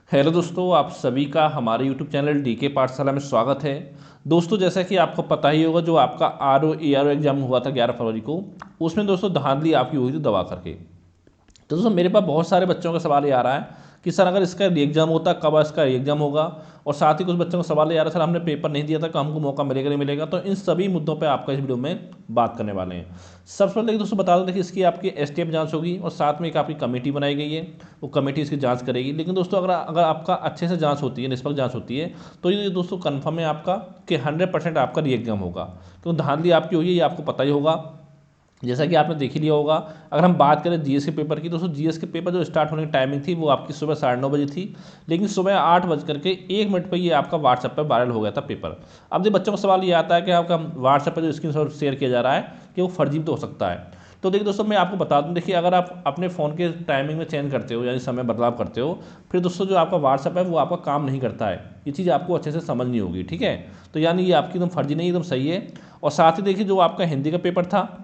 Hello दोस्तों, आप सभी का हमारे यूट्यूब चैनल डीके पाठशाला में स्वागत है। दोस्तों, जैसा कि आपको पता ही होगा, जो आपका आर ओ एग्ज़ाम हुआ था 11 फरवरी को, उसमें दोस्तों धांधली आपकी हुई थी दबा करके। तो दोस्तों मेरे पास बहुत सारे बच्चों का सवाल ये आ रहा है कि सर अगर इसका री एग्ज़ाम होता कब इसका री एग्ज़ाम होगा। और साथ ही कुछ बच्चों का सवाल ये आ रहा है, सर हमने पेपर नहीं दिया था, कि हमको मौका मिलेगा नहीं मिलेगा। तो इन सभी मुद्दों पे आपका इस वीडियो में बात करने वाले हैं। सबसे पहले देखिए दोस्तों बता दूं, देखिए इसकी आपकी एसटीएफ जांच होगी और साथ में एक आपकी कमेटी बनाई गई है, वो कमेटी इसकी जांच करेगी। लेकिन दोस्तों अगर अगर आपका अच्छे से जांच होती है, निष्पक्ष जांच होती है, तो ये दोस्तों कन्फर्म है आपका कि 100% आपका री एग्ज़ाम होगा। क्योंकि धांधली आपकी हुई है ये आपको पता ही होगा, जैसा कि आपने देख ही लिया होगा। अगर हम बात करें जीएस के पेपर की, दोस्तों जीएस के पेपर जो स्टार्ट होने की टाइमिंग थी वो आपकी सुबह 9:30 बजे थी, लेकिन सुबह 8:01 पर ये आपका व्हाट्सएप पर वायरल हो गया था पेपर। अब जो बच्चों का सवाल ये आता है कि आपका व्हाट्सएप पर जो स्क्रीन शेयर किया जा रहा है कि वो फर्जी तो हो सकता है। तो देखिए दोस्तों मैं आपको बता दूं, देखिए अगर आप अपने फ़ोन के टाइमिंग में चेंज करते हो, यानी समय बदलाव करते हो, फिर दोस्तों जो आपका व्हाट्सएप है वो आपका काम नहीं करता है। ये चीज़ आपको अच्छे से समझनी होगी, ठीक है। तो यानी ये आपकी एकदम फर्जी नहीं, एकदम सही है। और साथ ही देखिए जो आपका हिंदी का पेपर था,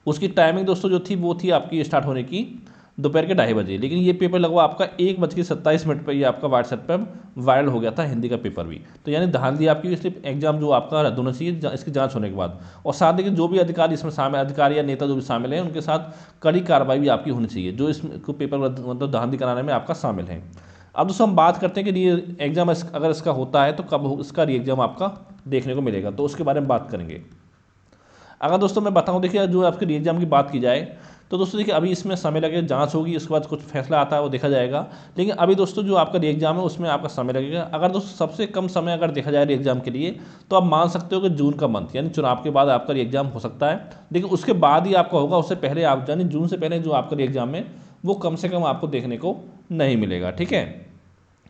उसकी टाइमिंग दोस्तों जो थी वो थी आपकी स्टार्ट होने की दोपहर के 2:30 बजे, लेकिन ये पेपर लगभग आपका 1:27 पर ये आपका व्हाट्सएप पर वायरल हो गया था, हिंदी का पेपर भी। तो यानी धांधली आपकी, इसलिए एग्जाम जो आपका रद्द होना चाहिए इसकी जांच होने के बाद। और साथ देखिए जो भी अधिकारी इसमें शामिल, अधिकारी या नेता जो भी शामिल हैं, उनके साथ कड़ी कार्रवाई भी आपकी होनी चाहिए, जो इसको पेपर मतलब धांधली कराने में आपका शामिल है। अब दोस्तों हम बात करते हैं कि ये एग्जाम अगर इसका होता है तो कब इसका री एग्जाम आपका देखने को मिलेगा, तो उसके बारे में बात करेंगे। अगर दोस्तों मैं बताऊं, देखिए जो आपके री एग्जाम की बात की जाए, तो दोस्तों देखिए अभी इसमें समय लगेगा, जांच होगी, उसके बाद कुछ फैसला आता है वो देखा जाएगा। लेकिन अभी दोस्तों जो आपका री एग्जाम है उसमें आपका समय लगेगा। अगर दोस्तों सबसे कम समय अगर देखा जाए री एग्जाम के लिए, तो आप मान सकते हो कि जून का मंथ, यानी चुनाव के बाद आपका री एग्जाम हो सकता है। लेकिन उसके बाद ही आपका होगा, उससे पहले आप यानी जून से पहले जो आपका री एग्जाम है वो कम से कम आपको देखने को नहीं मिलेगा, ठीक है।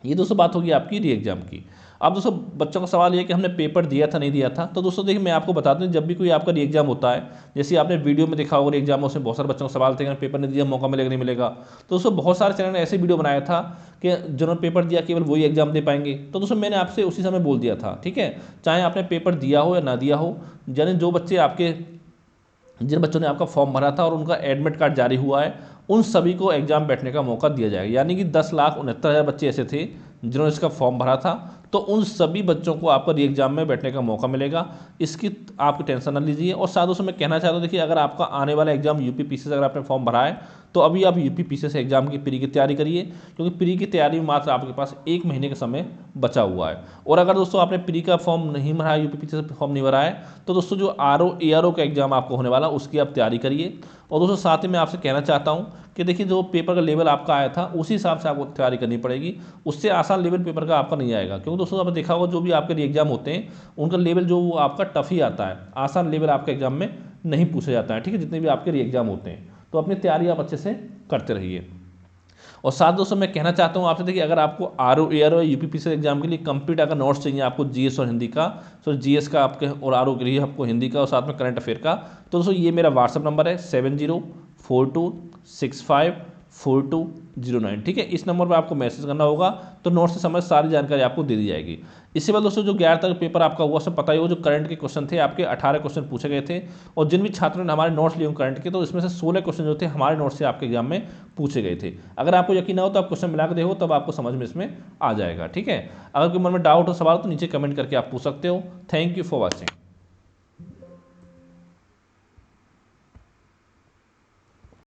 ये दोस्तों बात होगी आपकी री एग्जाम की। अब दोस्तों बच्चों का सवाल ये है कि हमने पेपर दिया था नहीं दिया था। तो दोस्तों देखिए मैं आपको बता दूं, जब भी कोई आपका री एग्जाम होता है, जैसे आपने वीडियो में देखा होगा री एग्जाम में, उसमें बहुत सारे बच्चों का सवाल थे कि पेपर नहीं दिया मौका मिलेगा नहीं मिलेगा। तो दोस्तों बहुत सारे चैनल ने ऐसे वीडियो बनाया था कि जिन्होंने पेपर दिया केवल वही एग्जाम दे पाएंगे। तो दोस्तों मैंने आपसे उसी समय बोल दिया था, ठीक है, चाहे आपने पेपर दिया हो या ना दिया हो, यानी जो बच्चे आपके, जिन बच्चों ने आपका फॉर्म भरा था और उनका एडमिट कार्ड जारी हुआ है, उन सभी को एग्जाम बैठने का मौका दिया जाएगा। यानी कि 10,69,000 बच्चे ऐसे थे जिन्होंने इसका फॉर्म भरा था, तो उन सभी बच्चों को आपका री एग्जाम में बैठने का मौका मिलेगा। इसकी आप टेंशन न लीजिए। और साथ दोस्तों मैं कहना चाहता हूँ, देखिए अगर आपका आने वाला एग्जाम यूपी पीसी से अगर आपने फॉर्म भरा है, तो अभी आप यूपी पीसी से एग्जाम की प्री की तैयारी करिए, क्योंकि प्री की तैयारी में मात्र आपके पास 1 महीने का समय बचा हुआ है। और अगर दोस्तों आपने प्री का फॉर्म नहीं भरा है, यूपी पीसी से फॉर्म नहीं भरा है, तो दोस्तों जो आर ओ का एग्जाम आपको होने वाला उसकी आप तैयारी करिए। और दोस्तों साथ ही मैं आपसे कहना चाहता हूँ कि देखिए जो पेपर का लेवल आपका आया था उसी हिसाब से आपको तैयारी करनी पड़ेगी। उससे आसान लेवल पेपर का आपका नहीं आएगा, क्योंकि दोस्तों आपने देखा होगा जो भी आपके एग्जाम होते हैं उनका लेवल जो वो आपका टफ ही आता है, आसान लेवल आपके एग्जाम में नहीं पूछा जाता है, ठीक है, जितने भी आपके एग्जाम होते हैं। तो अपनी तैयारी आप अच्छे से करते रहिए। और साथ दोस्तों मैं कहना चाहता हूँ आपसे, देखिए अगर आपको आर ओ यूपीपीसी एग्जाम के लिए कंप्लीट अगर नोट्स चाहिए आपको जीएस और हिंदी का, तो जीएस का आपके और आर ओ के लिए आपको हिंदी का और साथ में करंट अफेयर का, तो दोस्तों ये मेरा व्हाट्सअप नंबर है 7042654209, ठीक है। इस नंबर पर आपको मैसेज करना होगा, तो नोट्स से समझ सारी जानकारी आपको दे दी जाएगी। इसके बाद दोस्तों जो 11 तक पेपर आपका हुआ सब पता ही हो, जो करंट के क्वेश्चन थे आपके 18 क्वेश्चन पूछे गए थे। और जिन भी छात्रों ने हमारे नोट्स लिए करंट के, तो इसमें से 16 क्वेश्चन जो थे हमारे नोट्स से आपके एग्जाम में पूछे गए थे। अगर आपको यकीन ना हो तो आप क्वेश्चन मिला के देखो, तब आपको समझ में इसमें आ जाएगा, ठीक है। अगर कोई मन में डाउट हो, सवाल, तो नीचे कमेंट करके आप पूछ सकते हो। Thank you for watching.